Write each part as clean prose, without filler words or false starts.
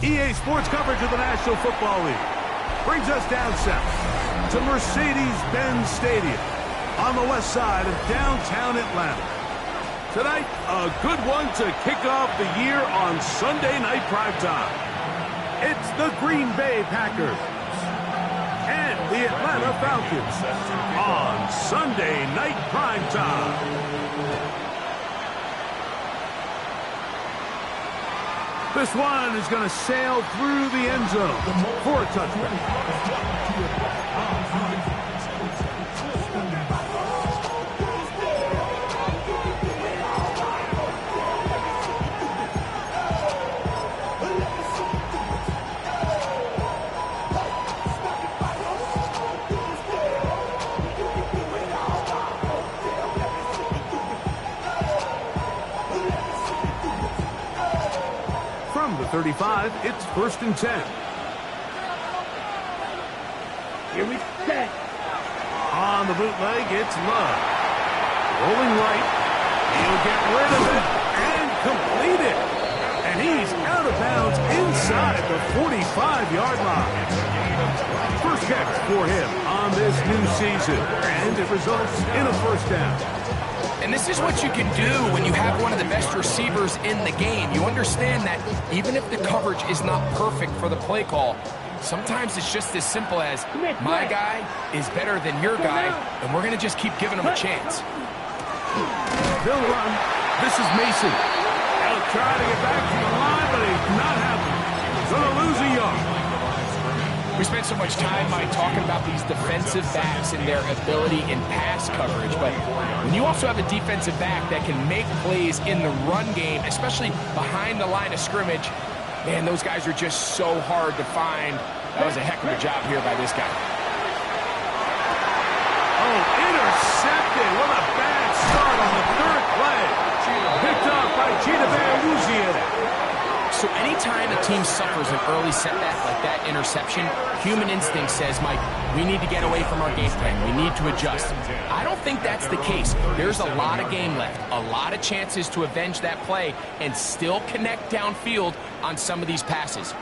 EA Sports coverage of the National Football League brings us down south to Mercedes-Benz Stadium on the west side of downtown Atlanta. Tonight, a good one to kick off the year on Sunday night primetime. It's the Green Bay Packers and the Atlanta Falcons on Sunday night primetime. This one is going to sail through the end zone for a touchback. From the 35, it's 1st and 10. Here we go. On the bootleg, it's Love. Rolling right. He'll get rid of it and complete it. And he's out of bounds inside the 45-yard line. First catch for him on this new season. And it results in a first down. And this is what you can do when you have one of the best receivers in the game. You understand that even if the coverage is not perfect for the play call, sometimes it's just as simple as my guy is better than your guy, and we're going to just keep giving him a chance. They'll run. This is Mason. He'll try to get back to the line, but he's not happening. He's going to lose a yard. We spent so much time, Mike, talking about these defensive backs and their ability in pass coverage, but when you also have a defensive back that can make plays in the run game, especially behind the line of scrimmage, man, those guys are just so hard to find. That was a heck of a job here by this guy. Oh, intercepted. What a bad start on the third play. Picked off by Cheetah Louisiana. So anytime a team suffers an early setback like that interception, human instinct says, Mike, we need to get away from our game plan. We need to adjust. I don't think that's the case. There's a lot of game left, a lot of chances to avenge that play and still connect downfield on some of these passes.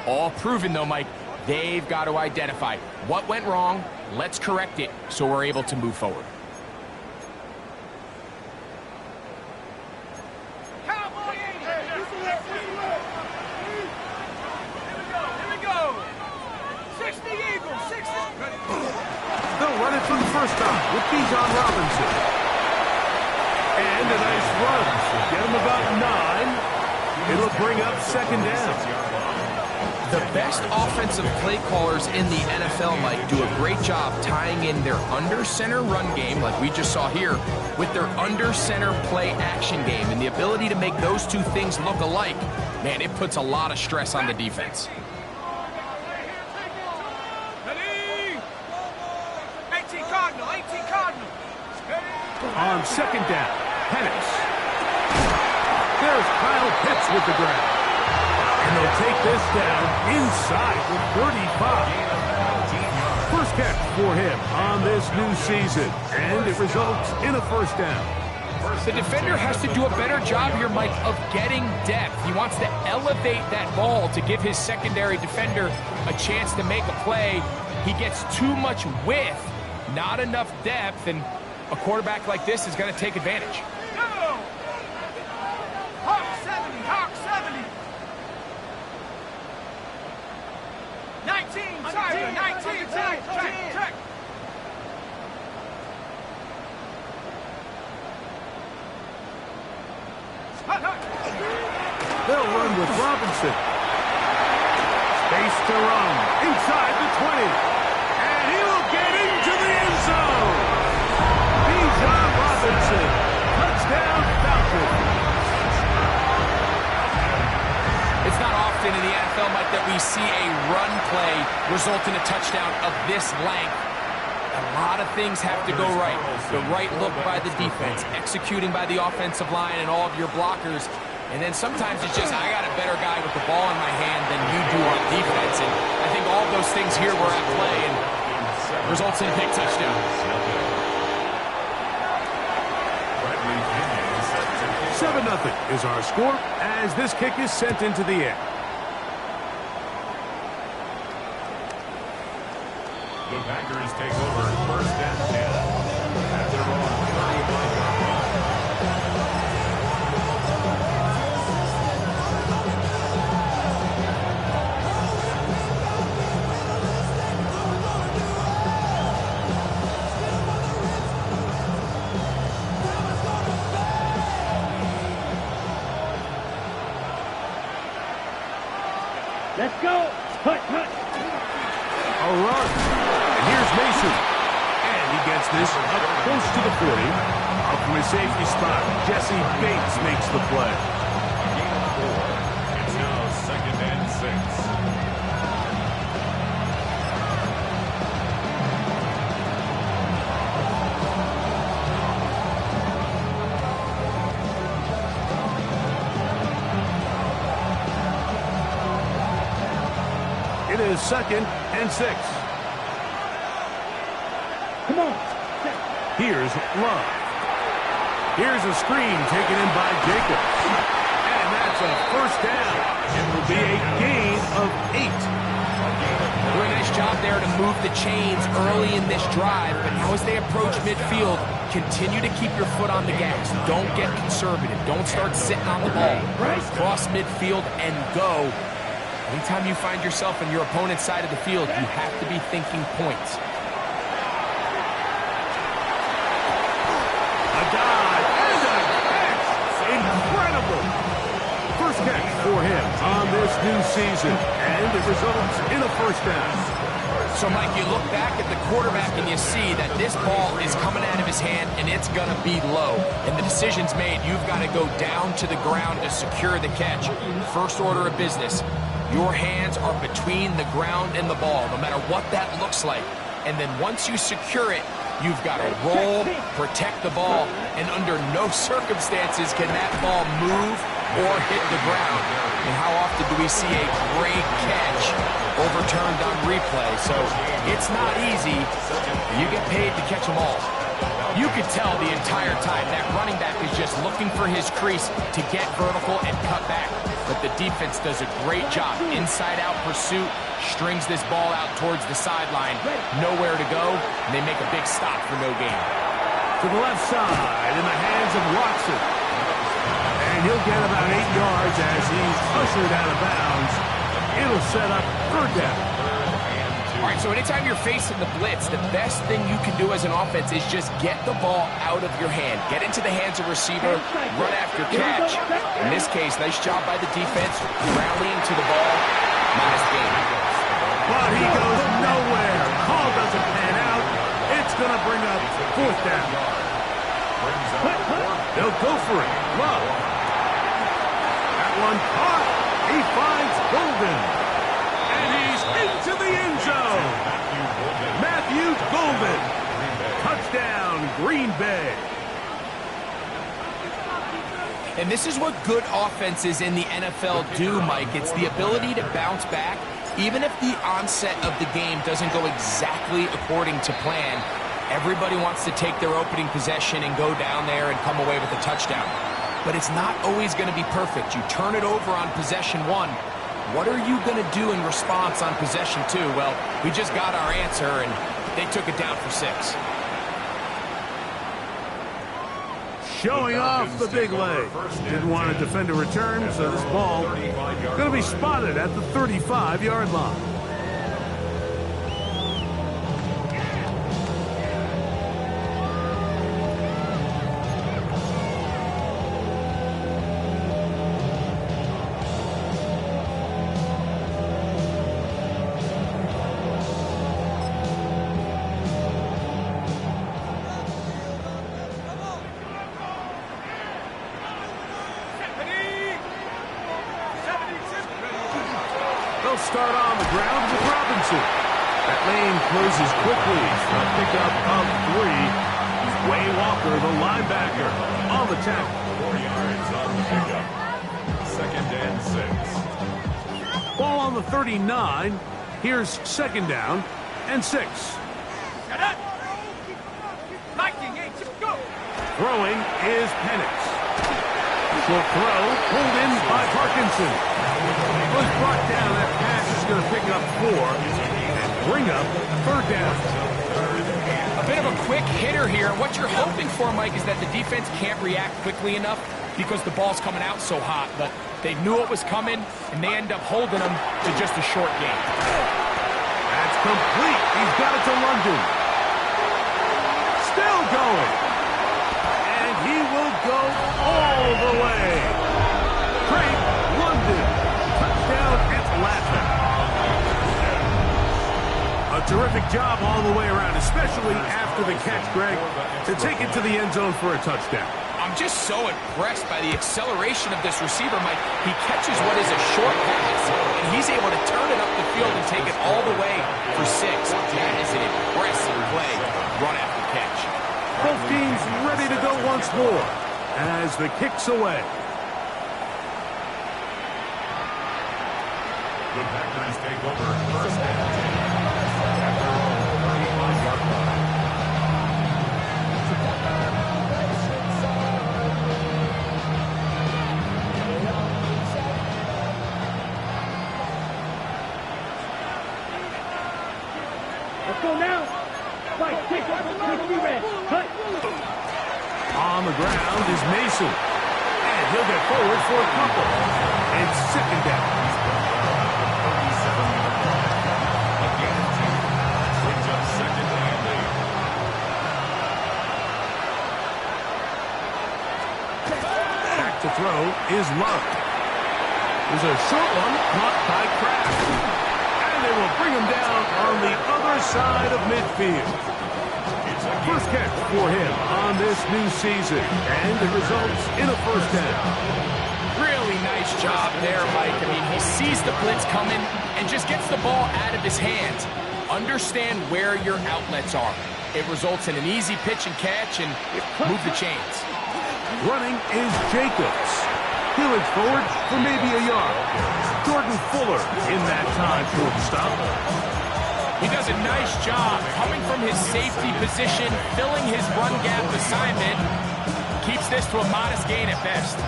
All proven, though, Mike, they've got to identify what went wrong, let's correct it so we're able to move forward. They'll run it from the first time with Bijan Robinson. And a nice run. So get him about 9. It'll bring up second down. The best offensive play callers in the NFL, Mike, do a great job tying in their under-center run game, like we just saw here, with their under-center play action game. And the ability to make those two things look alike, man, it puts a lot of stress on the defense. On second down, Penix. There's Kyle Pitts with the grab. And they'll take this down inside the 35. First catch for him on this new season. And it results in a first down. The defender has to do a better job here, Mike, of getting depth. He wants to elevate that ball to give his secondary defender a chance to make a play. He gets too much width, not enough depth, and a quarterback like this is going to take advantage. Hawk 70, Hawk 70. 19, Tiger, 19, track. They'll run with Robinson. Space to run inside the 20. And he will get into the end zone. Bijan Robinson, touchdown Falcons. we see a run play result in a touchdown of this length. A lot of things have to go right. The right look by the defense, executing by the offensive line and all of your blockers. And then sometimes it's just, I got a better guy with the ball in my hand than you do on defense. And I think all of those things here were at play and results in a big touchdown. 7-0 is our score as this kick is sent into the air. The Packers take over 1st and 10 at their own 35-yard line. Let's go. Hut, hut. A run. And here's Mason. And he gets this up close to the 40. Up from his safety spot, Jesse Bates makes the play. Gain of 4. It's now 2nd and 6. It is 2nd and 6. Come on. Here's Love. Here's a screen taken in by Jacobs. And that's a 1st down. It will be a gain of 8. Doing a nice job there to move the chains early in this drive, but now as they approach midfield, continue to keep your foot on the gas. Don't get conservative. Don't start sitting on the ball. Cross midfield and go. Anytime you find yourself on your opponent's side of the field, you have to be thinking points. A dive and a catch. Incredible. First catch for him on this new season. And it results in a 1st down. So, Mike, you look back at the quarterback and you see that this ball is coming out of his hand and it's going to be low. And the decision's made. You've got to go down to the ground to secure the catch. First order of business. Your hands are between the ground and the ball, no matter what that looks like. And then once you secure it, you've got to roll, protect the ball, and under no circumstances can that ball move or hit the ground. And how often do we see a great catch overturned on replay? So it's not easy. You get paid to catch them all. You could tell the entire time that running back is just looking for his crease to get vertical and cut back. But the defense does a great job. Inside-out pursuit, strings this ball out towards the sideline. Nowhere to go, and they make a big stop for no gain. To the left side in the hands of Watson. And he'll get about 8 yards as he's ushered out of bounds. It'll set up 3rd down. All right, so anytime you're facing the blitz, the best thing you can do as an offense is just get the ball out of your hand. Get into the hands of receiver, run after catch. In this case, nice job by the defense, rallying to the ball. Nice game. But he goes nowhere. Call doesn't pan out. It's going to bring up 4th down. They'll go for it. Love. That one caught. He finds Golden. And he's into the end zone. Matthew Golden. Touchdown, Green Bay. And this is what good offenses in the NFL do, Mike. It's the ability to bounce back, even if the onset of the game doesn't go exactly according to plan. Everybody wants to take their opening possession and go down there and come away with a touchdown. But it's not always going to be perfect. You turn it over on possession 1. What are you going to do in response on possession 2? Well, we just got our answer, and they took it down for 6. Showing off the big leg. Didn't want to defend a return, so this ball going to be spotted at the 35-yard line. They'll start on the ground with Robinson. That lane closes quickly. A pickup of 3. Way Walker, the linebacker, on the tackle. 4 yards on the pickup. 2nd and 6. Ball on the 39. Here's 2nd down and 6. Lightning, go! Throwing is Penix. Short throw, pulled in by Parkinson. Was brought down. That pass is going to pick up 4 and bring up 3rd down. A bit of a quick hitter here. What you're hoping for, Mike, is that the defense can't react quickly enough because the ball's coming out so hot. But they knew it was coming, and they end up holding them to just a short game. That's complete. He's got it to London. Still going. And he will go all the way. Craig London. Touchdown Atlanta. A terrific job all the way around, especially after the catch, Greg, to take it to the end zone for a touchdown. I'm just so impressed by the acceleration of this receiver, Mike. He catches what is a short pass, and he's able to turn it up the field and take it all the way for 6. That is an impressive play, run after catch. Both teams ready to go once more as the kick's away. The Packers take over 1st and 10. At their own 35-yard line. Let's go now. Right, take me red. Cut. On the ground is Mason. And he'll get forward for a couple. It's 2nd down. Back to throw is Love. There's a short one caught by Kraft. And they will bring him down on the other side of midfield. First catch for him on this new season. And it results in a 1st down. Really nice job there, Mike. I mean, he sees the blitz coming and just gets the ball out of his hands. Understand where your outlets are. It results in an easy pitch and catch and move the chains. Running is Jacobs. He'll look forward for maybe a yard. Jordan Fuller in that time for the stop. He does a nice job coming from his safety position, filling his run gap assignment. Keeps this to a modest gain at best.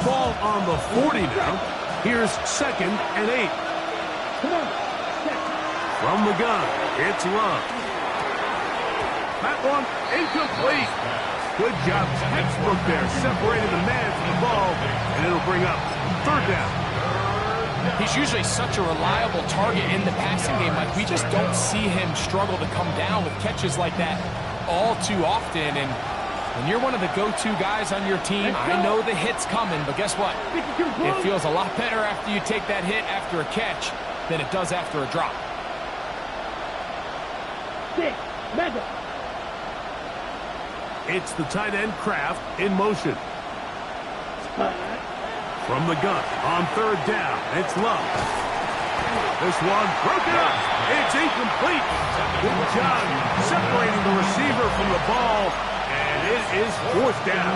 Ball on the 40 now. Here's 2nd and 8. Come on. From the gun, it's Love. That one incomplete. Good job, textbook there, separating the man from the ball, and it'll bring up 3rd down. He's usually such a reliable target in the passing game. Like, we just don't see him struggle to come down with catches like that all too often. And when you're one of the go-to guys on your team, I know the hit's coming, but guess what? It feels a lot better after you take that hit after a catch than it does after a drop. 6. Mega. It's the tight end Kraft in motion. From the gun on 3rd down, it's Love. This one broken up. It's incomplete. Good job separating the receiver from the ball, and it is 4th down.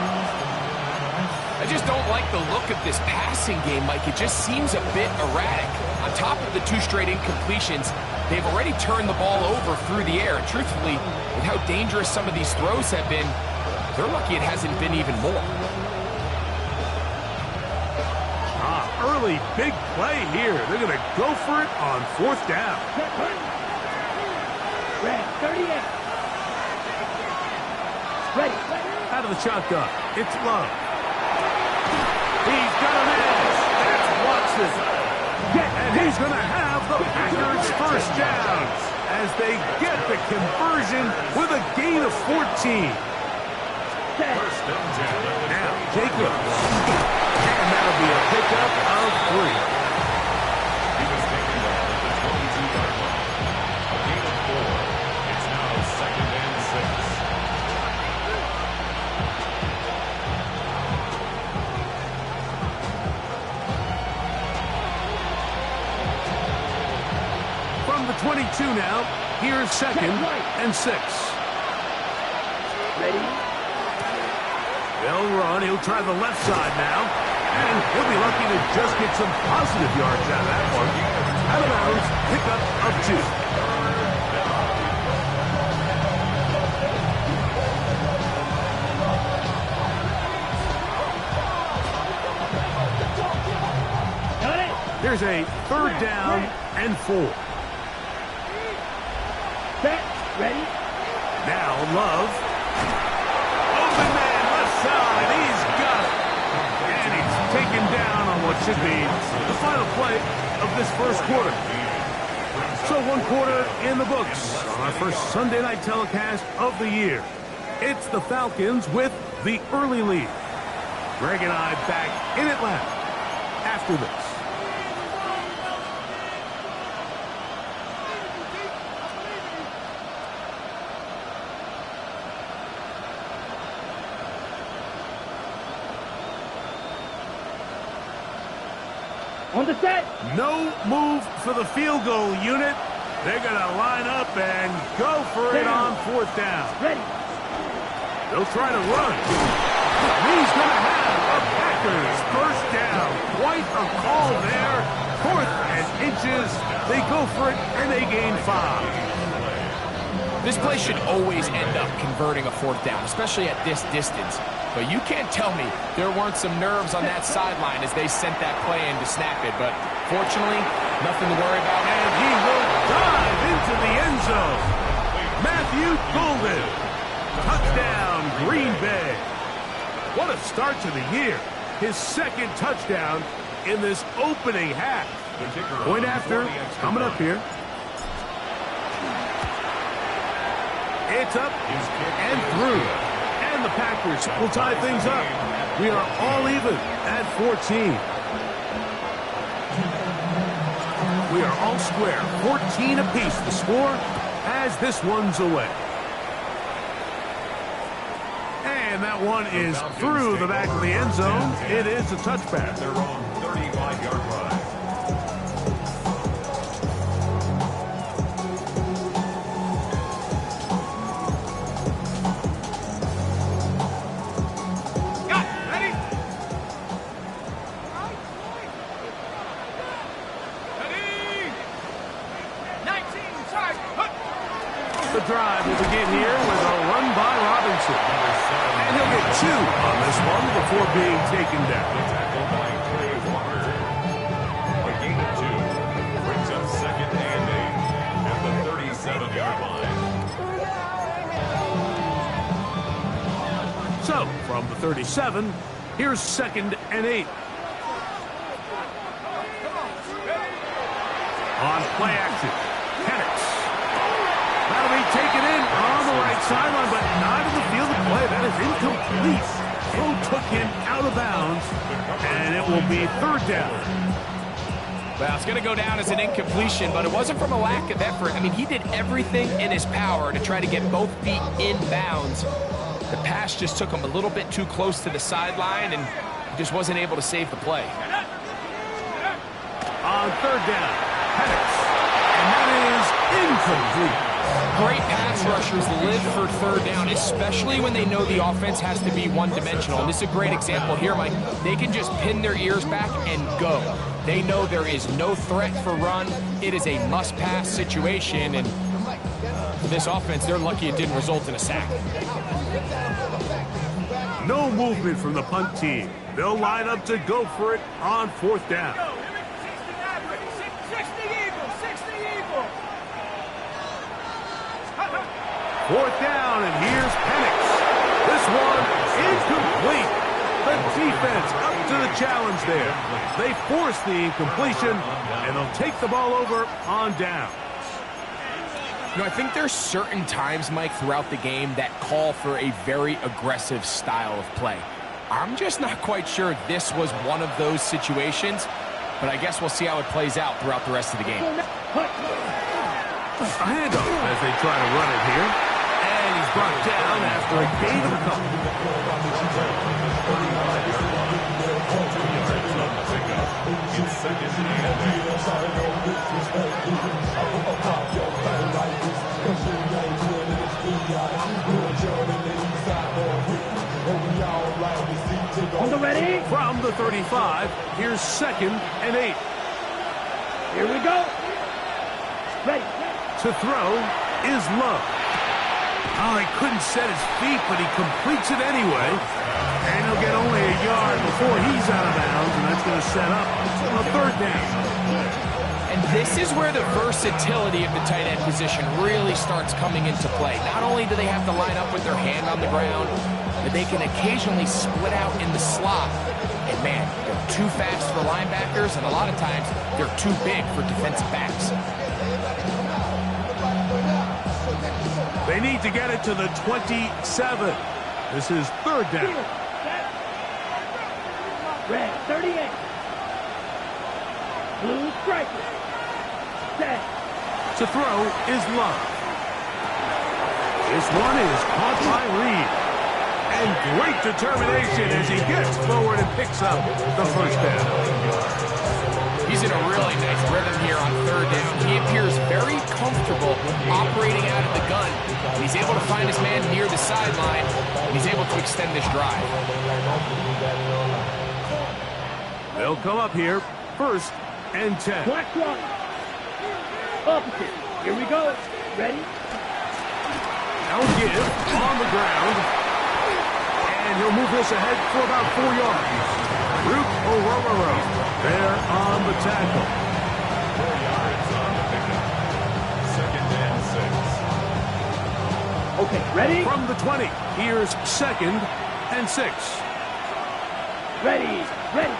I just don't like the look of this passing game, Mike. It just seems a bit erratic. On top of the 2 straight incompletions, they've already turned the ball over through the air. And truthfully, with how dangerous some of these throws have been, they're lucky it hasn't been even more. Early big play here. They're going to go for it on 4th down. Red, 38. Ready. Out of the shotgun, it's Love. He's got a man. That's Watson. And he's going to have the Packers' 1st down as they get the conversion with a gain of 14. Now, Jacobs. And that'll be a pickup of 3. He was taken down at the 22-yard line. A gain of 4. It's now 2nd and 6. 42 now. Here's second and 6. Ready? They'll run. He'll try the left side now. And he'll be lucky to just get some positive yards out of that one. Out of bounds, pickup of 2. Here's a 3rd down and 4. Set. Ready? Now Love. Open man, left side. He's got it. And he's taken down on what should be the final play of this first quarter. So 1 quarter in the books on our first Sunday night telecast of the year. It's the Falcons with the early lead. Greg and I back in Atlanta after this. On the set. No move for the field goal unit. They're going to line up and go for it on 4th down. Ready. They'll try to run. He's going to have a Packers first down. Quite a call there. 4th and inches. They go for it, and they gain 5. This play should always end up converting a 4th down, especially at this distance. But you can't tell me there weren't some nerves on that sideline as they sent that play in to snap it. But fortunately, nothing to worry about. And he will dive into the end zone. Matthew Golden. Touchdown, Green Bay. What a start to the year. His 2nd touchdown in this opening half. Point after, coming up here. It's up and through. And the Packers will tie things up. We are all even at 14. We are all square. 14 apiece the score as this one's away. And that one is through the back of the end zone. It is a touchback. Their own 35-yard line. The drive will begin here with a run by Robinson. And he'll get 2 on this one before being taken down. Tackle by Trey Walker. A gain of 2 brings up 2nd and 8 at the 37-yard line. So, from the 37, here's 2nd and 8. On play action, Penix. That'll be taken in on the right sideline, but not in the field of play. That is incomplete. Throw took him out of bounds, and it will be 3rd down. Well, it's going to go down as an incompletion, but it wasn't from a lack of effort. I mean, he did everything in his power to try to get both feet in bounds. The pass just took him a little bit too close to the sideline, and he just wasn't able to save the play. On 3rd down, Penix, and that is incomplete. Great pass rushers live for 3rd down, especially when they know the offense has to be one-dimensional. And this is a great example here, Mike. They can just pin their ears back and go. They know there is no threat for run. It is a must-pass situation, and for this offense, they're lucky it didn't result in a sack. No movement from the punt team. They'll line up to go for it on 4th down. 4th down, and here's Penix. This one incomplete. The defense up to the challenge there. They force the incompletion, and they'll take the ball over on down. You know, I think there's certain times, Mike, throughout the game that call for a very aggressive style of play. I'm just not quite sure this was one of those situations, but I guess we'll see how it plays out throughout the rest of the game. A handoff as they try to run it here. And he's brought down after a gain of a couple. In 2nd and 8. ready? From the 35, here's 2nd and 8. Here we go. Ready. To throw is Love. Oh, he couldn't set his feet, but he completes it anyway. And he'll get only a yard before he's out of bounds, and that's going to set up a 3rd down. And this is where the versatility of the tight end position really starts coming into play. Not only do they have to line up with their hand on the ground, but they can occasionally split out in the slot. And man, they're too fast for linebackers, and a lot of times they're too big for defensive backs. They need to get it to the 27. This is 3rd down. Red 38. Blue striker. Set. To throw is Love. This one is caught by Reed. And great determination as he gets forward and picks up the 1st down. He's in a really nice rhythm here on 3rd down. He appears very comfortable operating out of the gun. He's able to find his man near the sideline, and he's able to extend this drive. They'll come up here, 1st and 10. Black one. Opposite. Here we go. Ready? Now give on the ground. And he'll move this ahead for about 4 yards. Root Ororo there on the tackle. 4 yards on the pickup. 2nd and 6. Okay, ready? From the 20, here's 2nd and 6. Ready. Ready.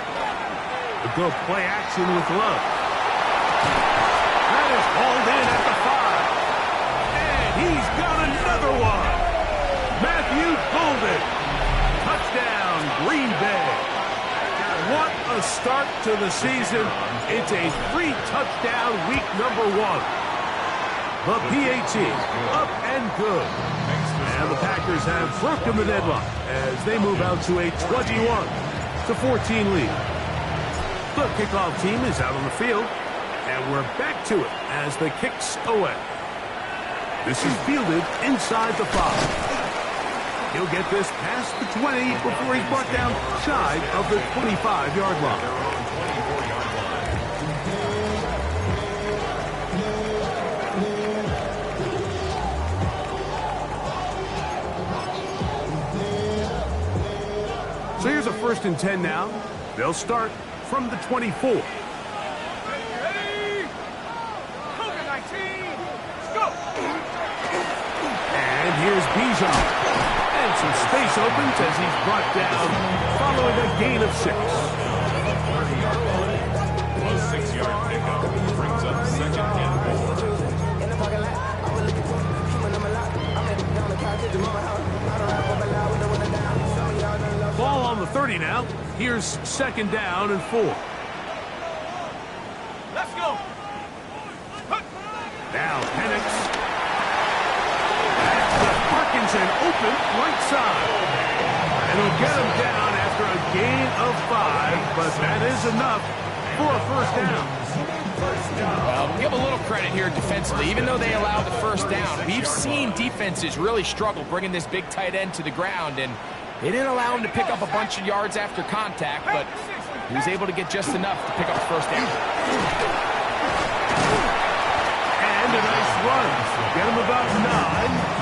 A good play action with Love. That is hauled in at the 5. And he's got another one. Matthew Golden. Touchdown, Green Bay. What a start to the season. It's a 3-touchdown week number 1. The PAT up and good. And the Packers have broken the deadlock as they move out to a 21-14 lead. The kickoff team is out on the field, and we're back to it as the kicks away. This is fielded inside the 5. He'll get this past the 20 before he's brought down shy of the 25-yard line. So here's a 1st and 10 now. They'll start from the 24. Ready? Cougar 19. Let's go. And here's Bijan. And some space opens as he's brought down following a gain of 6. A 6-yard pickup brings up 2nd and 4. Ball on the 30 now. Here's 2nd down and 4. Let's go. Now Penix. Parkinson open right side. And he'll get him down after a gain of 5, but that is enough for a 1st down. Well, give a little credit here defensively. Even though they allowed the 1st down, we've seen defenses really struggle bringing this big tight end to the ground, and they didn't allow him to pick up a bunch of yards after contact, but he was able to get just enough to pick up the 1st down. And a nice run. Get him about 9.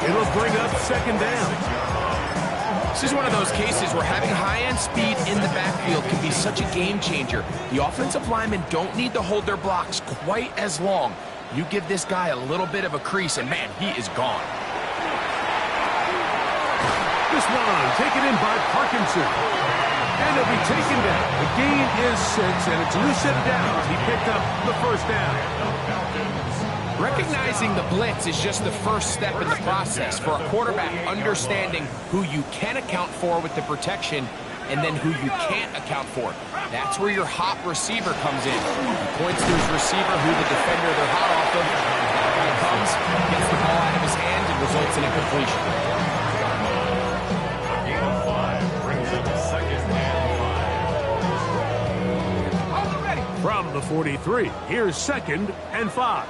It'll bring up 2nd down. This is one of those cases where having high-end speed in the backfield can be such a game changer. The offensive linemen don't need to hold their blocks quite as long. You give this guy a little bit of a crease, and man, he is gone. This one taken in by Parkinson. And it'll be taken down. The gain is 6, and it's a new set of downs. He picked up the 1st down. Recognizing the blitz is just the first step in the process for a quarterback understanding who you can account for with the protection and then who you can't account for. That's where your hot receiver comes in. He points to his receiver who the defender they're hot off of. That guy comes, gets the ball out of his hand, and results in a completion. A gain of 5 brings up 2nd and 5. From the 43, here's 2nd and 5.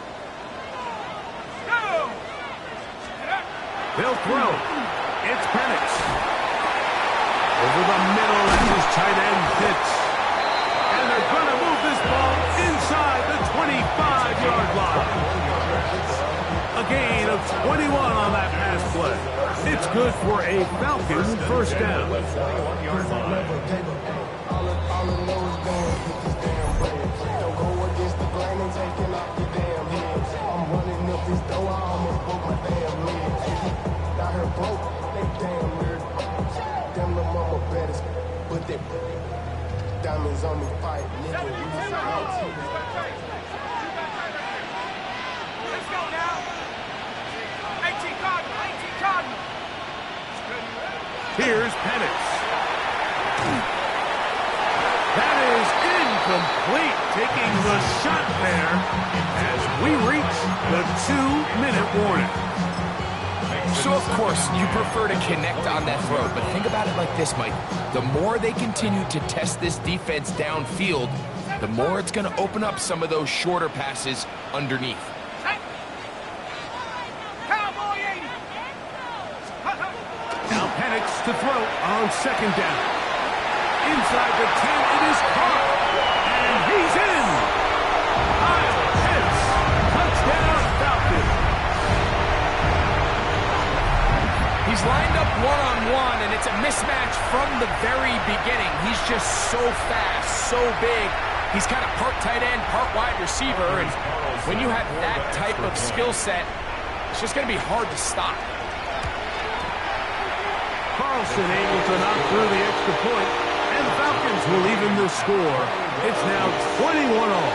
They'll throw. It's Penix. Over the middle, and tight end Pitts. And they're going to move this ball inside the 25-yard line. A gain of 21 on that pass play. It's good for a Falcons first down. Diamonds on me fight, nigga. Let's go now. 18 Cardinal, 18 Cardinal. Here's Penix. That is incomplete, taking the shot there as we reach the 2-minute warning. So, of course, you prefer to connect on that throw, but think about it like this, Mike. The more they continue to test this defense downfield, the more it's going to open up some of those shorter passes underneath. Cowboy 80. Now Penix to throw on second down. Inside the 10, it is caught. And he's in. Kyle Pitts. Touchdown, Falcons. He's lined up one-on-one, and it's a mismatch from the very beginning. He's just so fast, so big. He's kind of part tight end, part wide receiver, and when you have that type of skill set, it's just going to be hard to stop. Carlson able to knock through the extra point, and the Falcons will even the score. It's now 21-all.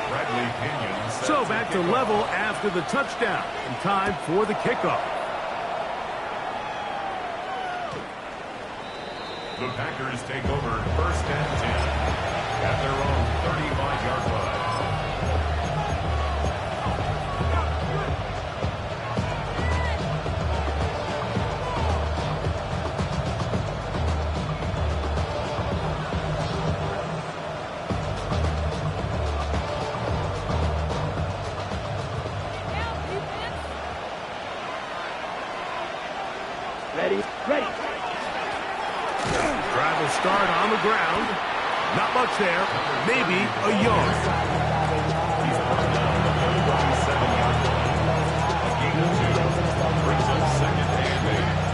Bradley Pinion. So back to level after the touchdown, and time for the kickoff. The Packers take over first and 10 at their own 35-yard line. Ready? Ready. Drive will start on the ground. Not much there. Maybe a yard. He's brought down the 37-yard line. A gain of 2 brings up second and 8.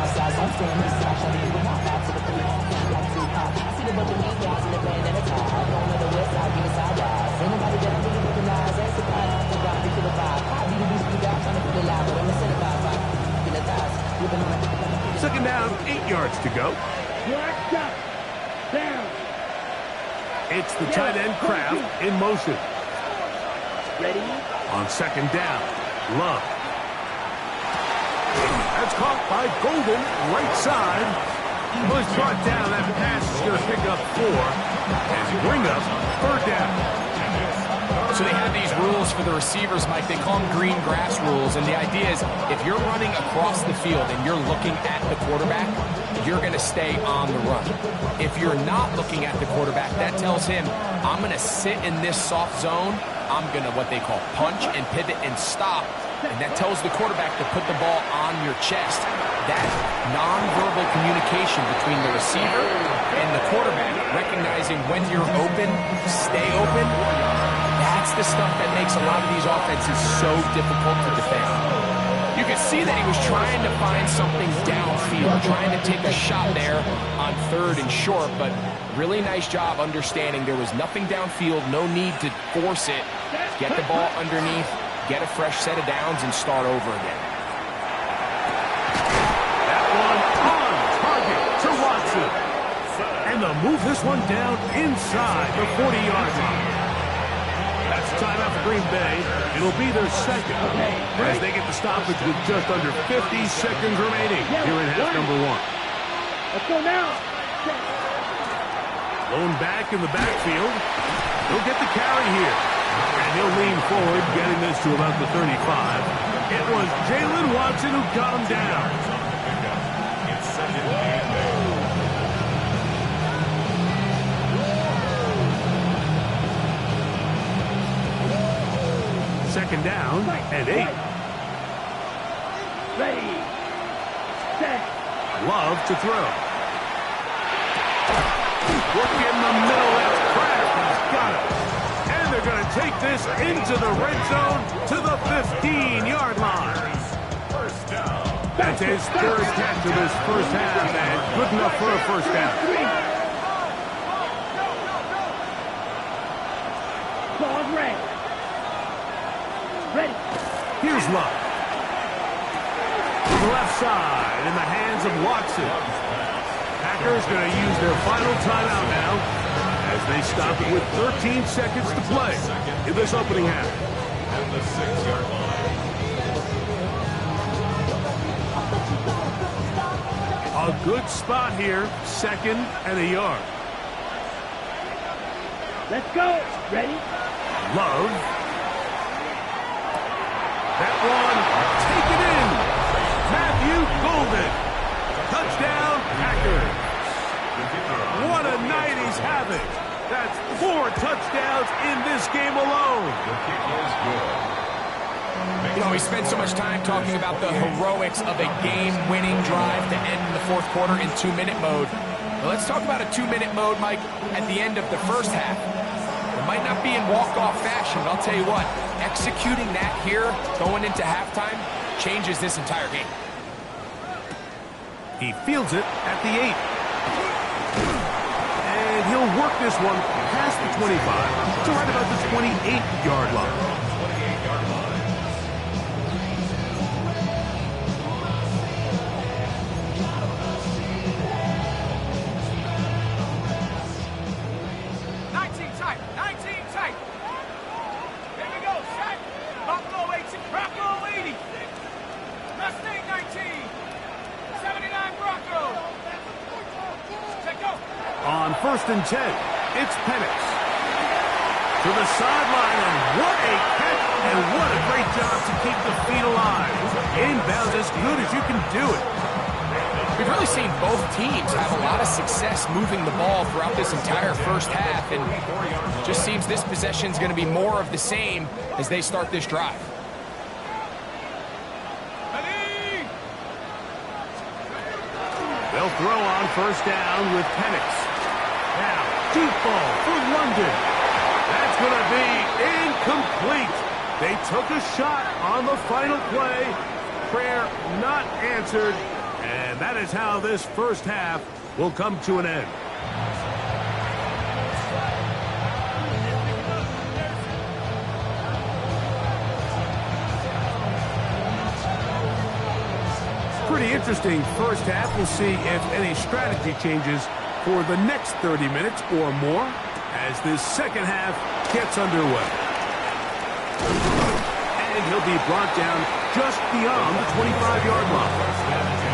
Second down, 8 yards to go. Blacked out. Down. It's the tight end Kraft in motion. Ready? On second down, Love. That's caught by Golden, right side. Was brought down. That pass is going to pick up 4 and bring up third down. So they have these rules for the receivers, Mike. They call them green grass rules, and the idea is if you're running across the field and you're looking at the quarterback, you're going to stay on the run. If you're not looking at the quarterback, that tells him, I'm going to sit in this soft zone. I'm going to what they call punch and pivot and stop, and that tells the quarterback to put the ball on your chest. That nonverbal communication between the receiver and the quarterback, recognizing when you're open, stay open, that's the stuff that makes a lot of these offenses so difficult to defend. You can see that he was trying to find something downfield, trying to take a shot there on third and short, but really nice job understanding there was nothing downfield, no need to force it. Get the ball underneath, get a fresh set of downs, and start over again. That one on target to Watson. And they'll move this one down inside the 40-yard line. That's timeout for Green Bay. It'll be their second as they get the stoppage with just under 50 seconds remaining here in half number 1. Let's go now. Lone back in the backfield. He'll get the carry here. And he'll lean forward, getting this to about the 35. It was Jalen Watson who got him down. It's second and 8. Second down and 8. Ready. Set. Love to throw. Look in the middle. That's Kraft. He's got it. And they're going to take this into the red zone to the 15-yard line. First down. That's his third catch of this first half, and good enough for a first down. Ball red. Ready. Here's Love. Left side in the hands of Watson. Packers going to use their final timeout now as they stop it with 13 seconds to play in this opening half. At the 6-yard line. A good spot here, 2nd and a yard. Let's go. Ready. Love. That one, take it in. Matthew Golden. Touchdown, Packers. What a night he's having. That's 4 touchdowns in this game alone. The kick is good. You know, we spent so much time talking about the heroics of a game-winning drive to end the fourth quarter in 2-minute mode. Well, let's talk about a 2-minute mode, Mike, at the end of the first half. It might not be in walk-off fashion, but I'll tell you what, executing that here, going into halftime, changes this entire game. He fields it at the 8. And he'll work this one past the 25 to right about the 28-yard line. 28-yard line. On 1st and 10, it's Penix. To the sideline, and what a catch, and what a great job to keep the feet alive. Inbounds as good as you can do it. We've really seen both teams have a lot of success moving the ball throughout this entire first half, and it just seems this possession is going to be more of the same as they start this drive. They'll throw on 1st down with Penix. Now, deep ball for London. That's going to be incomplete. They took a shot on the final play. Prayer not answered. And that is how this first half will come to an end. Pretty interesting first half. We'll see if any strategy changes for the next 30 minutes or more as this second half gets underway. And he'll be brought down just beyond the 25-yard line.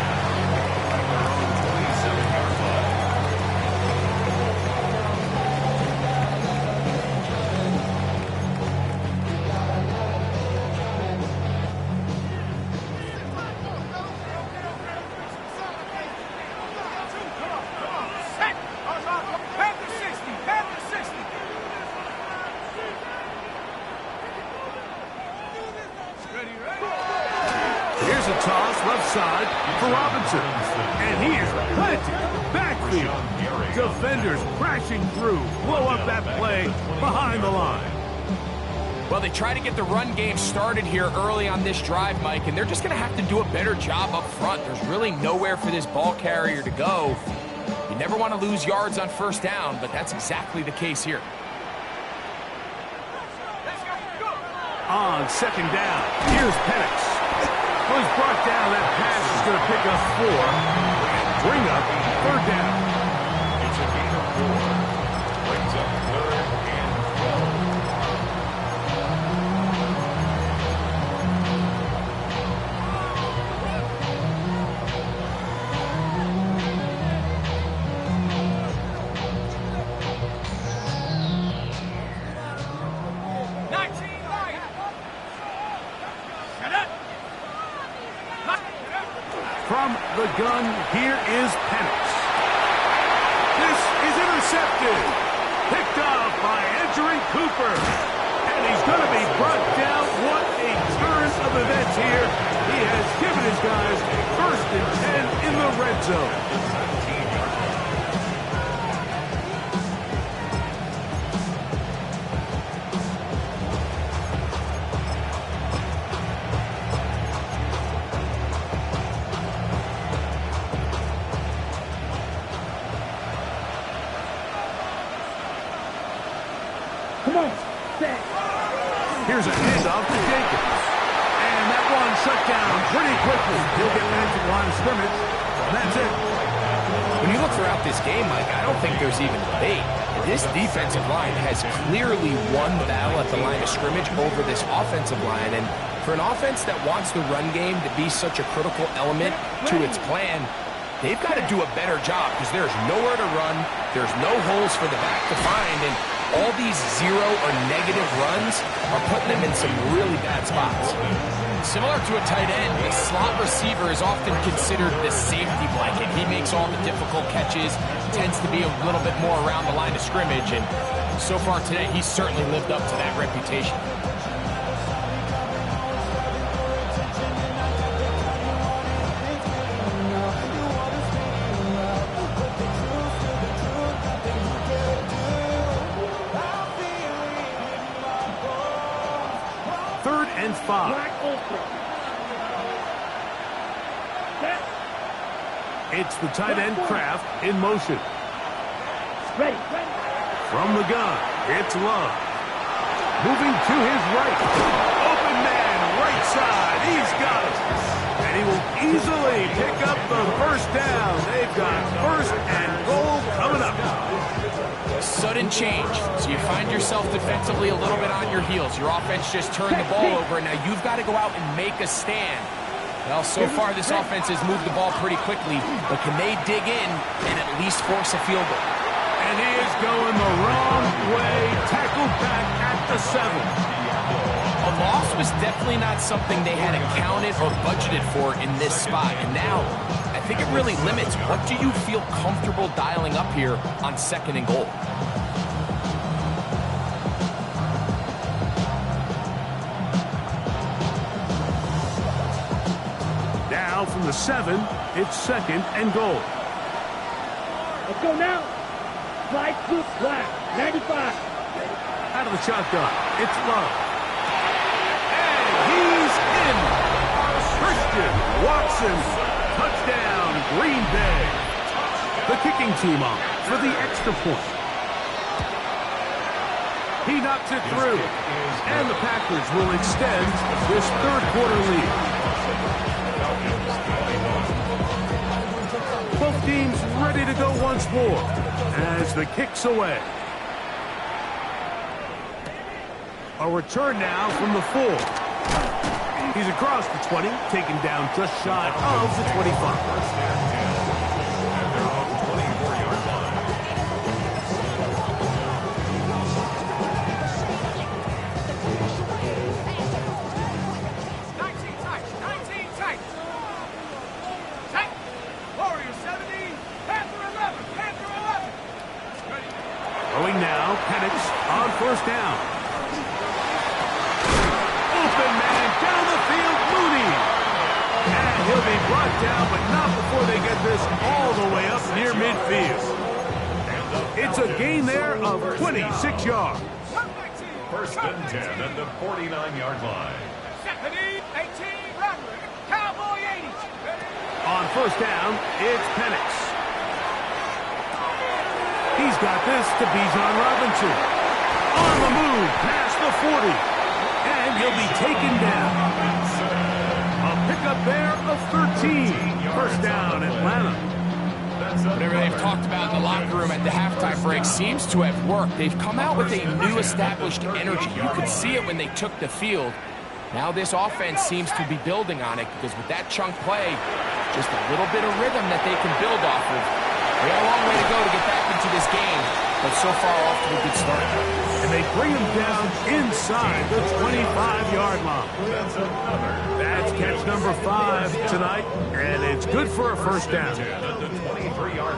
Here's a toss left side for Robinson. And he is planted. Backfield. Defenders crashing through. Blow up that play behind the line. Well, they try to get the run game started here early on this drive, Mike, and they're just going to have to do a better job up front. There's really nowhere for this ball carrier to go. You never want to lose yards on 1st down, but that's exactly the case here. On 2nd down, here's Penix. Well, he's brought down. That pass is going to pick up 4 and bring up 3rd down. It's a gain of 4. Brings up 3rd and 12. From the gun, here is Penix. This is intercepted. Picked up by Edgerrin Cooper. And he's going to be brought down. What a turn of events here. He has given his guys 1st and 10 in the red zone. Here's a handoff to Jacobs. And that one shut down pretty quickly. He'll get back to the line of scrimmage. And that's it. When you look throughout this game, Mike, I don't think there's even debate. This defensive line has clearly won the battle at the line of scrimmage over this offensive line. And for an offense that wants the run game to be such a critical element to its plan, they've got to do a better job because there's nowhere to run, there's no holes for the back to find, and all these zero or negative runs are putting them in some really bad spots. Similar to a tight end, the slot receiver is often considered the safety blanket. He makes all the difficult catches, tends to be a little bit more around the line of scrimmage, and so far today, he's certainly lived up to that reputation. Third and 5. It's the tight end Kraft in motion. Ready. From the gun, it's Love. Moving to his right. Open man, right side. He's got it. And he will easily pick up the first down. They've got first and goal coming up. Sudden change. So you find yourself defensively a little bit on your heels. Your offense just turned the ball over, and now you've got to go out and make a stand. Well, so far this offense has moved the ball pretty quickly, but can they dig in and at least force a field goal? And he is going the wrong way. Tackled back at the 7. A loss was definitely not something they had accounted or budgeted for in this spot. And now, I think it really limits what do you feel comfortable dialing up here on 2nd and goal. Now from the 7, it's 2nd and goal. Let's go now. Slide to flat. 95. Out of the shotgun, it's Love. And he's in. Christian Watson. Touchdown, Green Bay. The kicking team on for the extra point. He knocks it through. And the Packers will extend this third quarter lead. Both teams ready to go once more as the kick's away. A return now from the 4. He's across the 20, taken down just shy of the 25. First down. Open man down the field, Mooney. And he'll be brought down, but not before they get this all the way up near midfield. It's a gain there of 26 yards. First and 10 at the 49-yard line. 18, run. Cowboy 80. On first down, it's Penix. He's got this to Bijan Robinson. On the move, past the 40. And he'll be taken down. A pickup there of 13. First down, Atlanta. Whatever they've talked about in the locker room at the halftime break seems to have worked. They've come out with a new established energy. You could see it when they took the field. Now this offense seems to be building on it because with that chunk play, just a little bit of rhythm that they can build off of. They got a long way to go to get back into this game, but so far off to a good start. And they bring him down inside the 25-yard line. That's catch number 5 tonight, and it's good for a first down.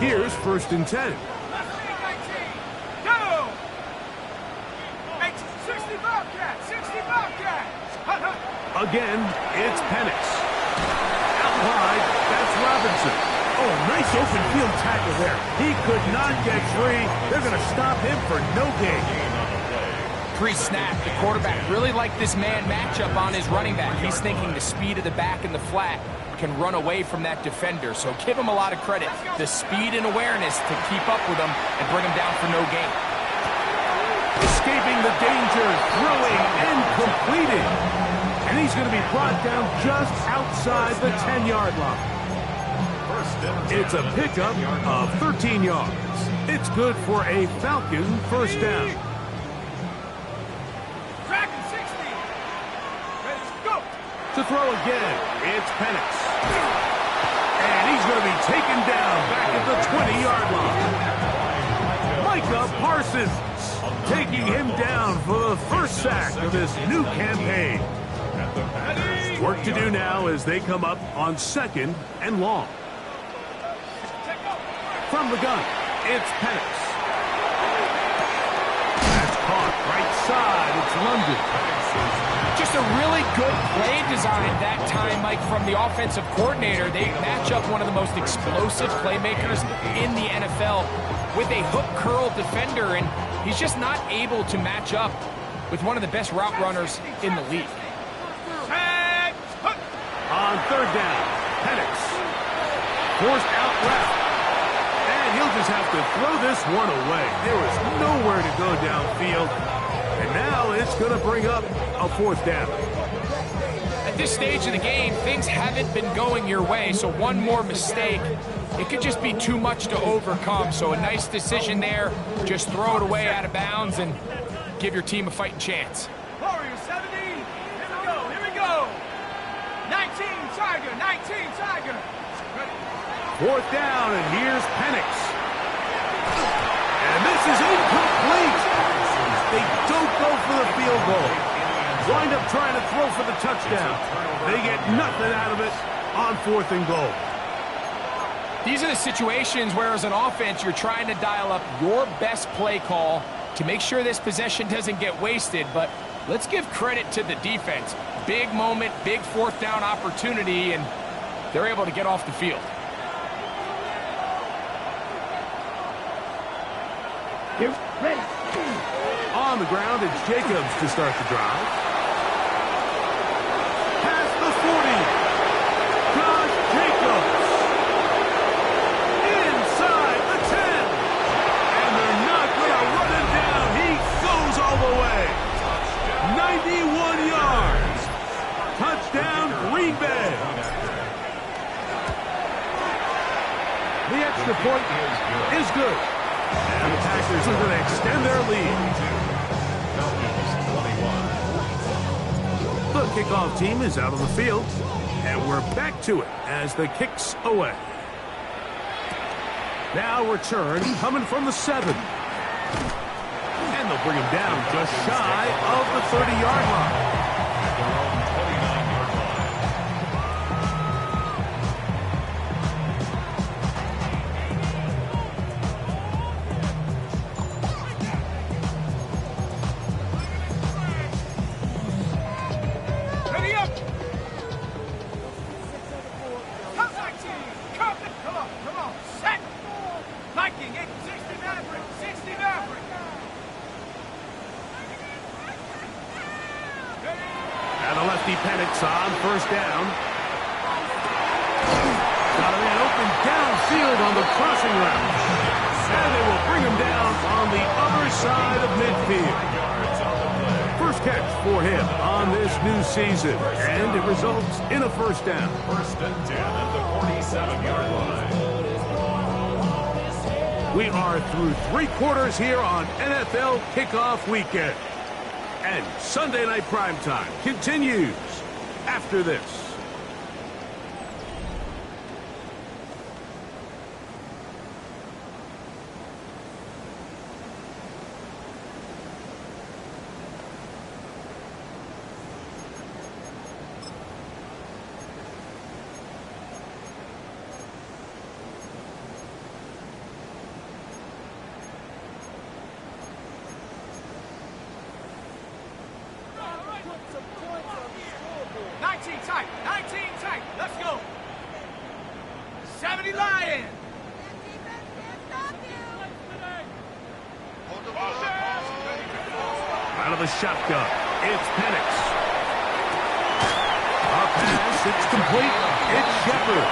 Here's first and 10. Go! 60 Bobcats! 60 Bobcats! Again, it's Penix. Out wide, that's Robinson. Oh, nice open field tackle there. He could not get free. They're going to stop him for no gain. Pre-snap, the quarterback really liked this man matchup on his running back. He's thinking the speed of the back in the flat can run away from that defender. So give him a lot of credit. The speed and awareness to keep up with him and bring him down for no gain. Escaping the danger, throwing and completing. And he's going to be brought down just outside the 10-yard line. It's a pickup of 13 yards. It's good for a Falcon first down. Dragon 60. Let's go. To throw again, it's Penix. And he's going to be taken down back at the 20-yard line. Micah Parsons taking him down for the first sack of this new campaign. Work to do now as they come up on 2nd and long. From the gun, it's Penix. That's caught right side. It's London. Just a really good play design that time, Mike, from the offensive coordinator. They match up one of the most explosive playmakers in the NFL with a hook curl defender, and he's just not able to match up with one of the best route runners in the league. On 3rd down, Penix forced out left. And he'll just have to throw this one away. There was nowhere to go downfield. And now it's going to bring up a 4th down. At this stage of the game, things haven't been going your way, so one more mistake, it could just be too much to overcome. So a nice decision there. Just throw it away out of bounds and give your team a fighting chance. Warrior 70. Here we go. Here we go. 19 Tiger. 19 Tiger. Ready. 4th down, and here's Penix. And this is incomplete. They don't go for the field goal. Wind up trying to throw for the touchdown. They get nothing out of it on 4th and goal. These are the situations where, as an offense, you're trying to dial up your best play call to make sure this possession doesn't get wasted. But let's give credit to the defense. Big moment, big 4th down opportunity, and they're able to get off the field. Ready. On the ground, it's Jacobs to start the drive. Past the 40. Josh Jacobs. Inside the 10. And they're not going to run him down. He goes all the way. 91 yards. Touchdown, Green Bay. The extra point is good. And the Packers are going to extend their lead. The kickoff team is out on the field, and we're back to it as the kick's away. Now return coming from the 7. And they'll bring him down just shy of the 30-yard line. Penix on 1st down. Got a man open downfield on the crossing route. And they will bring him down on the other side of midfield. First catch for him on this new season. And it results in a 1st down. 1st and 10 at the 47-yard line. We are through 3 quarters here on NFL Kickoff Weekend. And Sunday Night Primetime continues after this. Let's go. 70 Lions. Out of the shotgun, it's Penix. A pass, it's complete. It's Shepard.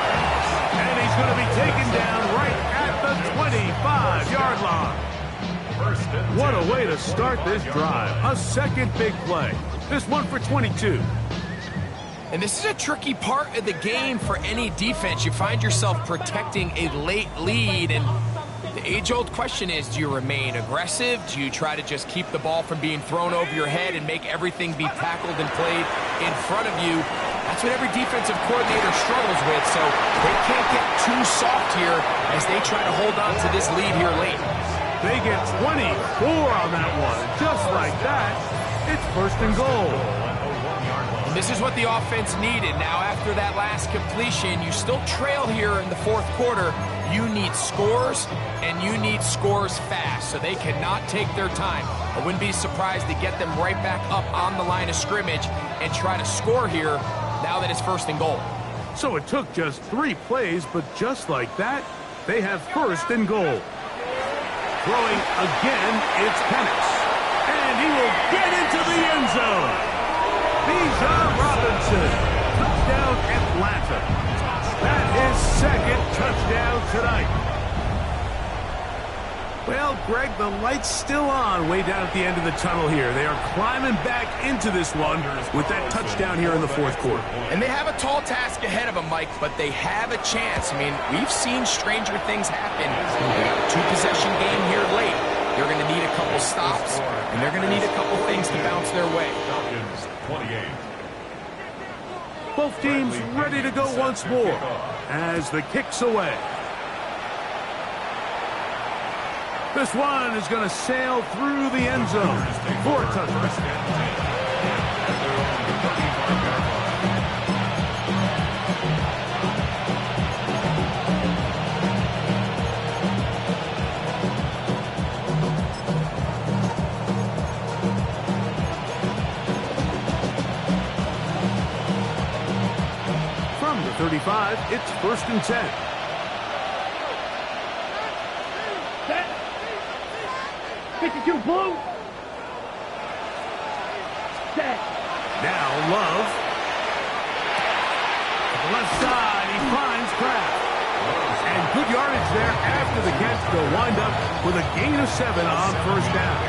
And he's going to be taken down right at the 25-yard line. What a way to start this drive. A second big play. This one for 22. And this is a tricky part of the game for any defense. You find yourself protecting a late lead, and the age-old question is, do you remain aggressive? Do you try to just keep the ball from being thrown over your head and make everything be tackled and played in front of you? That's what every defensive coordinator struggles with, so they can't get too soft here as they try to hold on to this lead here late. They get 24 on that one. Just like that, it's first and goal. And this is what the offense needed. Now, after that last completion, you still trail here in the fourth quarter. You need scores, and you need scores fast, so they cannot take their time. I wouldn't be surprised to get them right back up on the line of scrimmage and try to score here now that it's first and goal. So it took just 3 plays, but just like that, they have first and goal. Throwing again, it's Penix. And he will get into the end zone. Bijan Robinson, touchdown Atlanta. That is second touchdown tonight. Well, Greg, the light's still on way down at the end of the tunnel here. They are climbing back into this one with that touchdown here in the fourth quarter. And they have a tall task ahead of them, Mike, but they have a chance. I mean, we've seen stranger things happen. They got a 2-possession game here late. They're going to need a couple stops, and they're going to need a couple things to bounce their way. Falcons 28. Both teams ready to go once more as the kick's away. This one is going to sail through the end zone for a touchdown. From the 35, it's first and 10. Set. 52 blue. Set. Now Love. To the left side, he finds Kraft. And good yardage there after the catch. They'll wind up with a gain of 7 on first down.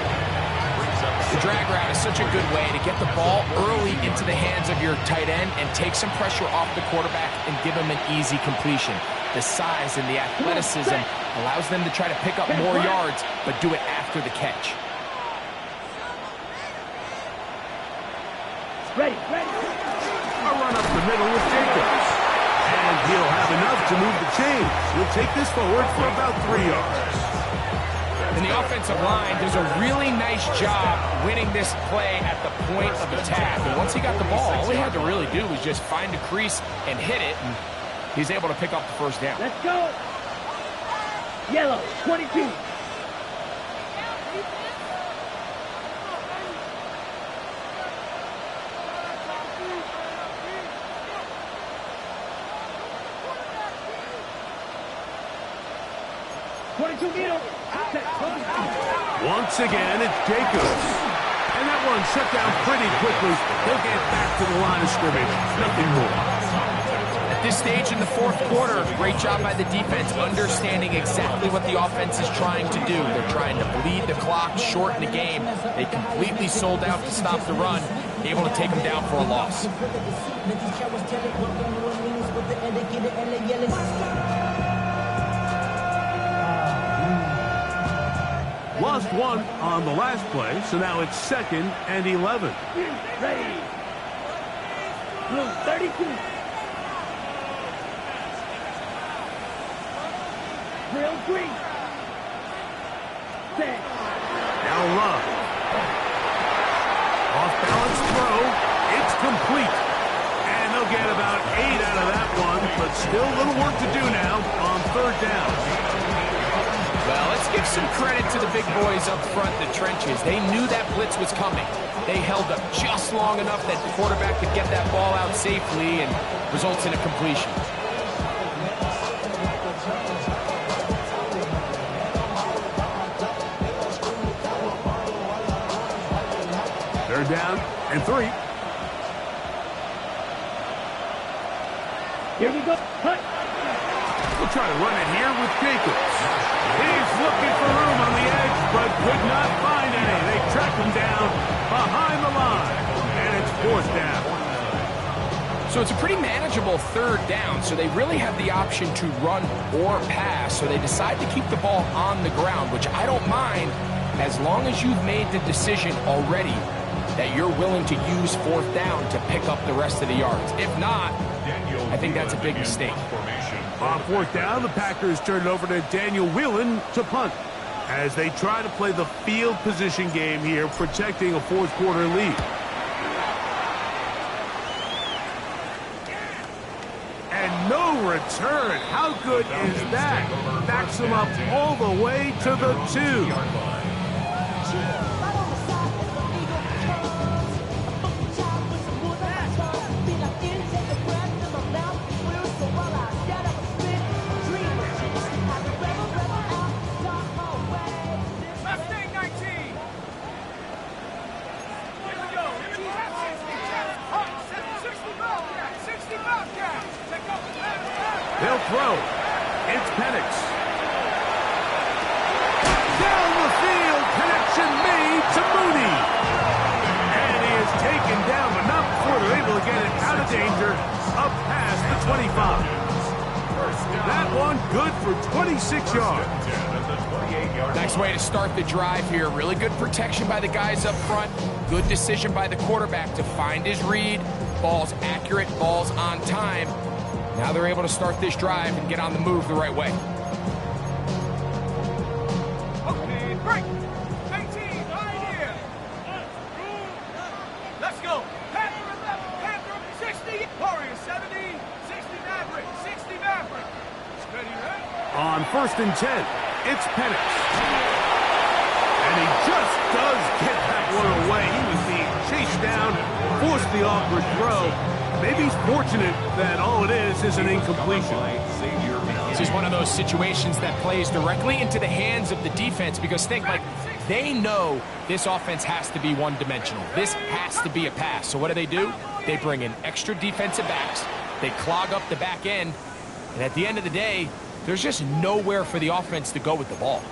The drag route is such a good way to get the ball early into the hands of your tight end and take some pressure off the quarterback and give him an easy completion. The size and the athleticism allows them to try to pick up more yards, but do it after the catch. Ready. A run up the middle with Jacobs. And he'll have enough to move the chains. He'll take this forward for about 3 yards. And the offensive line does a really nice job winning this play at the point of attack. And once he got the ball, all he had to really do was just find a crease and hit it, and he's able to pick up the first down. Let's go. Yellow, 22. Once again, it's Jacobs. And that one shut down pretty quickly. They'll get back to the line of scrimmage. Nothing more. At this stage in the fourth quarter, great job by the defense understanding exactly what the offense is trying to do. They're trying to bleed the clock, shorten the game. They completely sold out to stop the run, able to take them down for a loss. Lost one on the last play, so now it's second and 11. Ready. Blue, 32. Real green. Set. Now Love. Off balance throw. It's complete. And they'll get about 8 out of that one, but still a little work to do now on third down. Well, let's give some credit to the big boys up front in the trenches. They knew that blitz was coming. They held up just long enough that the quarterback could get that ball out safely and results in a completion. Third down and 3. Here we go. Cut. They'll try to run it here with Jacobs. He's looking for room on the edge, but could not find any. They track him down behind the line, and it's 4th down. So it's a pretty manageable 3rd down, so they really have the option to run or pass, so they decide to keep the ball on the ground, which I don't mind as long as you've made the decision already that you're willing to use 4th down to pick up the rest of the yards. If not, I think that's a big mistake. On 4th down, the Packers turn it over to Daniel Whelan to punt as they try to play the field position game here, protecting a 4th quarter lead. And no return. How good is that? Backs him up all the way to the 2. They'll throw. It's Penix. Down the field. Connection made to Mooney. And he is taken down, but not before they're able to get it out of danger, up past the 25. That one good for 26 yards. Nice way to start the drive here. Really good protection by the guys up front. Good decision by the quarterback to find his read. Ball's accurate, ball's on time. Now they're able to start this drive and get on the move the right way. Okay, break. 18, right here. Let's go. Panther 11, Panther 60. Warrior 70, 60 Maverick, 60 Maverick. Steady, right? On 1st and 10, it's Penix. And he just does get that one away. He was being chased down, forced the awkward throw. Maybe he's fortunate that all it is an incompletion. This is one of those situations that plays directly into the hands of the defense because think, like, they know this offense has to be one-dimensional. This has to be a pass. So what do? They bring in extra defensive backs. They clog up the back end. And at the end of the day, there's just nowhere for the offense to go with the ball.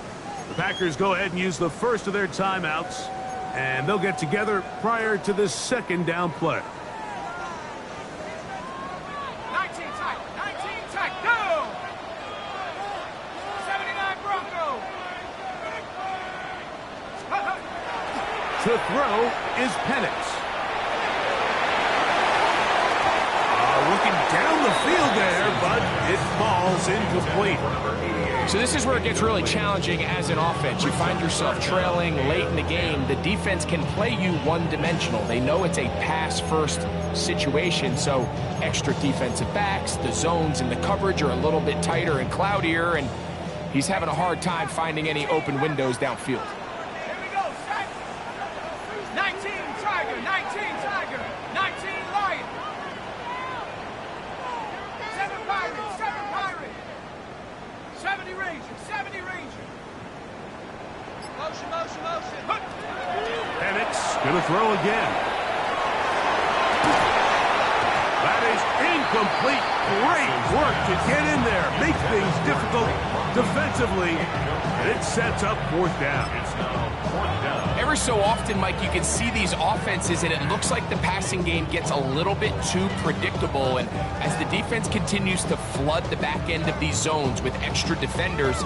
The Packers go ahead and use the first of their timeouts, and they'll get together prior to this 2nd down play. 19 tight, go! 79 Bronco. To throw is Penix. Looking down the field there, but it falls incomplete. So this is where it gets really challenging as an offense. You find yourself trailing late in the game. The defense can play you one-dimensional. They know it's a pass-first situation, so extra defensive backs, the zones and the coverage are a little bit tighter and cloudier, and he's having a hard time finding any open windows downfield. Here we go, set. 19 Tiger, 19 Tiger, 19 Lion. 7 Pirate, 70 Ranger, 70 Ranger. Motion. Penix gonna throw again. That is incomplete. Great work to get in there. Make things difficult defensively. And it sets up 4th down. Every so often, Mike, you can see these offenses, and it looks like the passing game gets a little bit too predictable. And as the defense continues to flood the back end of these zones with extra defenders,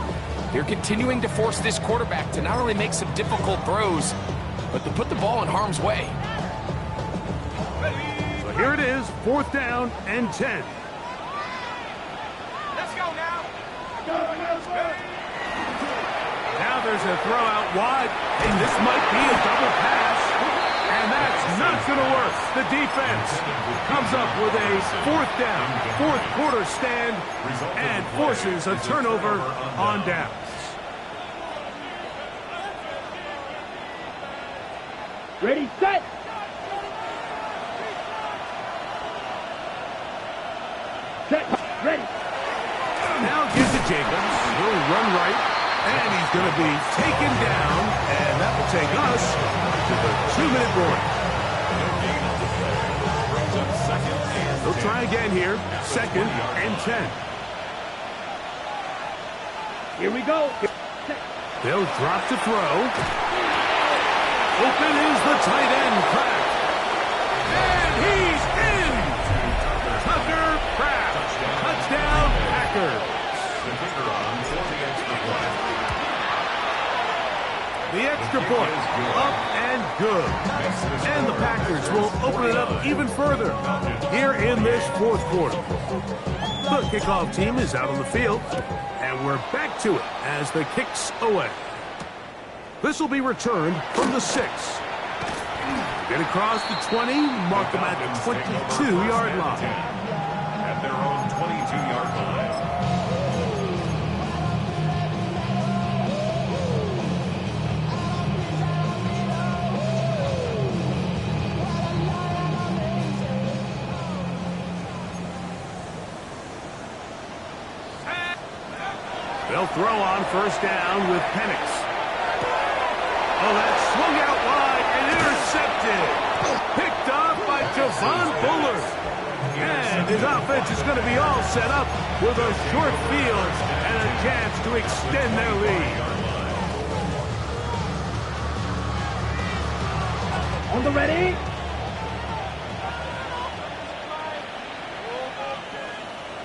they're continuing to force this quarterback to not only make some difficult throws, but to put the ball in harm's way. So here it is, 4th down and 10. Let's go now. Now there's a throw out wide, and this might be a double pass, and that's not going to work. The defense comes up with a 4th down, 4th quarter stand, and forces a turnover on downs. Ready, set. Set, ready. Now give to Jacobs. He'll run right, and he's going to be taken down, and that will take us to the 2-minute warning. They'll try again here, 2nd and 10. Here we go. They'll drop to throw. Open is the tight end, Pratt. And he's in! Tucker Pratt. Touchdown, Packers. The kicker on for the extra point. The extra point, up and good. And the Packers will open it up even further here in this fourth quarter. The kickoff team is out on the field, and we're back to it as the kick's away. This will be returned from the 6. Get across the 20, mark them at the 22-yard line. At their own 22-yard line. They'll throw on first down with Penix. Oh, that swung out wide and intercepted. Picked off by Javon Bullard. And his offense is going to be all set up with a short field and a chance to extend their lead. On the ready.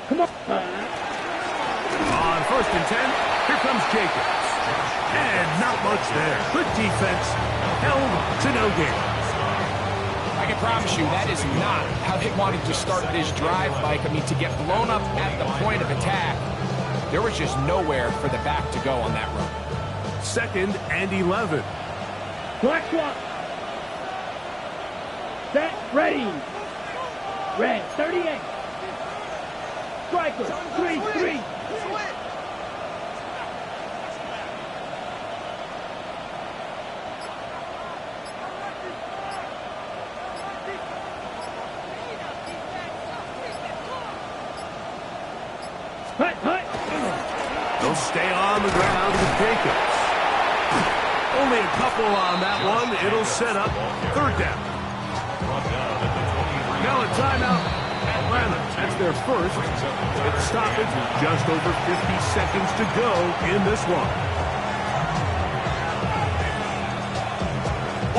Come on. On first and 10, here comes Jacobs. And not much there. Good defense. Held to no gain. I can promise you that is not how they wanted to start this drive, Mike. I mean, to get blown up at the point of attack, there was just nowhere for the back to go on that run. 2nd and 11. Black swap. Set. Ready. Red. 38. Striker. 3-3. They'll stay on the ground with Jacobs. Only a couple on that one. It'll set up 3rd down. Now a timeout. Atlanta, that's their first. It's stoppage. Just over 50 seconds to go in this one.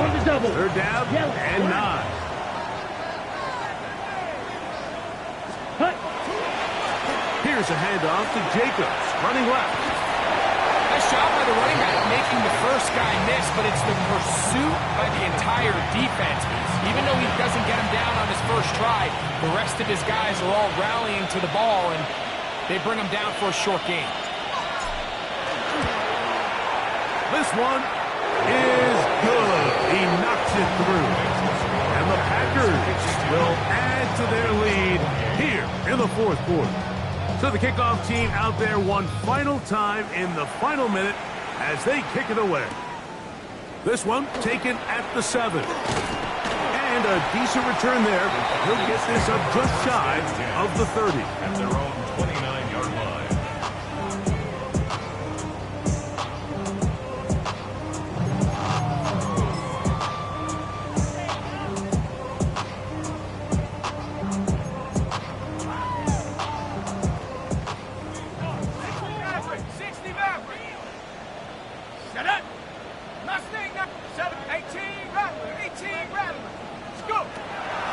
On the double. 3rd down and 9. Here's a handoff to Jacobs, running left. Nice job by the running back making the first guy miss, but it's the pursuit by the entire defense. Even though he doesn't get him down on his first try, the rest of his guys are all rallying to the ball, and they bring him down for a short gain. This one is good. He knocks it through. And the Packers will add to their lead here in the fourth quarter. So the kickoff team out there one final time in the final minute as they kick it away. This one taken at the 7. And a decent return there. He'll get this up just shy of the 30. At their own 29-yard line.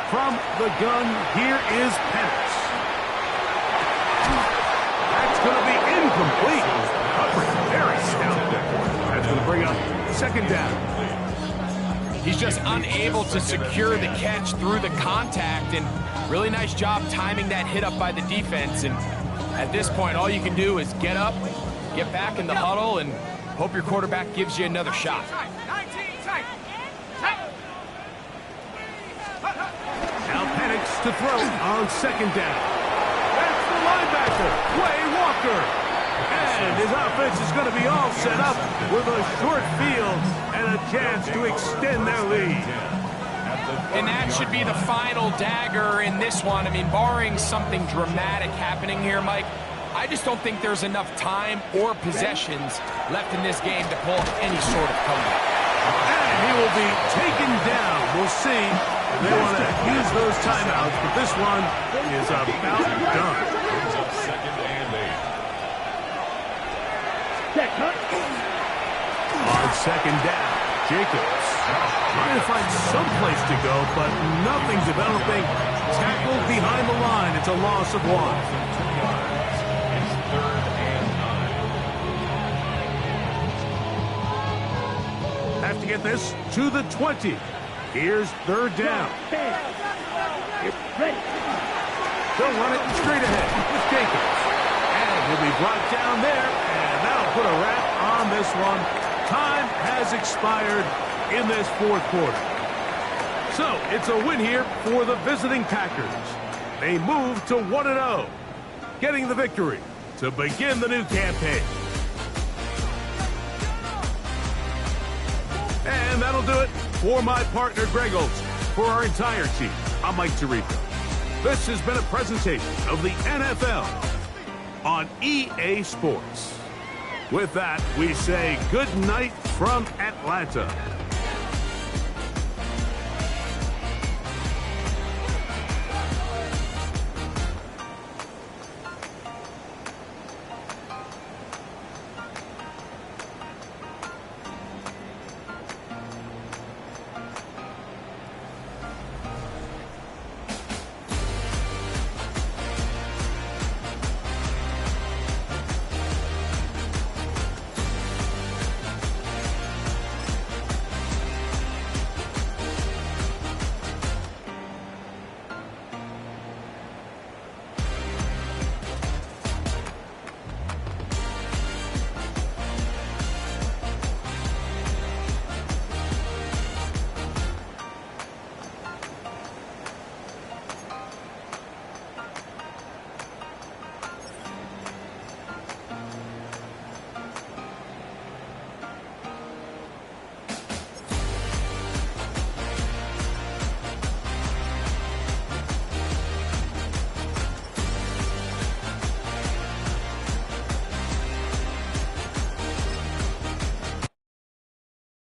From the gun, here is Penix. That's going to be incomplete. Covering very stout. That's going to bring up 2nd down. He's just unable to secure the catch through the contact, and really nice job timing that hit up by the defense. And at this point, all you can do is get up, get back in the huddle, and hope your quarterback gives you another shot. Now Penix to throw on 2nd down. That's the linebacker, Quay Walker. And his offense is going to be all set up with a short field and a chance to extend their lead. And that should be the final dagger in this one. I mean, barring something dramatic happening here, Mike, I just don't think there's enough time or possessions left in this game to pull any sort of comeback. And he will be taken down. We'll see. They want to use those timeouts, but this one is about done. Brings up 2nd and 8. check, huh? On second down, Jacobs trying to find some place to go, but nothing developing. Tackled behind the line. It's a loss of 1. It's 3rd and 9. Have to get this to the 20. Here's 3rd down. Ready. They'll run it straight ahead with Jacobs. And he'll be brought down there, and that'll put a wrap on this one. Time has expired in this 4th quarter. So, it's a win here for the visiting Packers. They move to 1-0, getting the victory to begin the new campaign. And that'll do it for my partner, Greg Olson. For our entire team, I'm Mike Tirico. This has been a presentation of the NFL on EA Sports. With that, we say good night from Atlanta.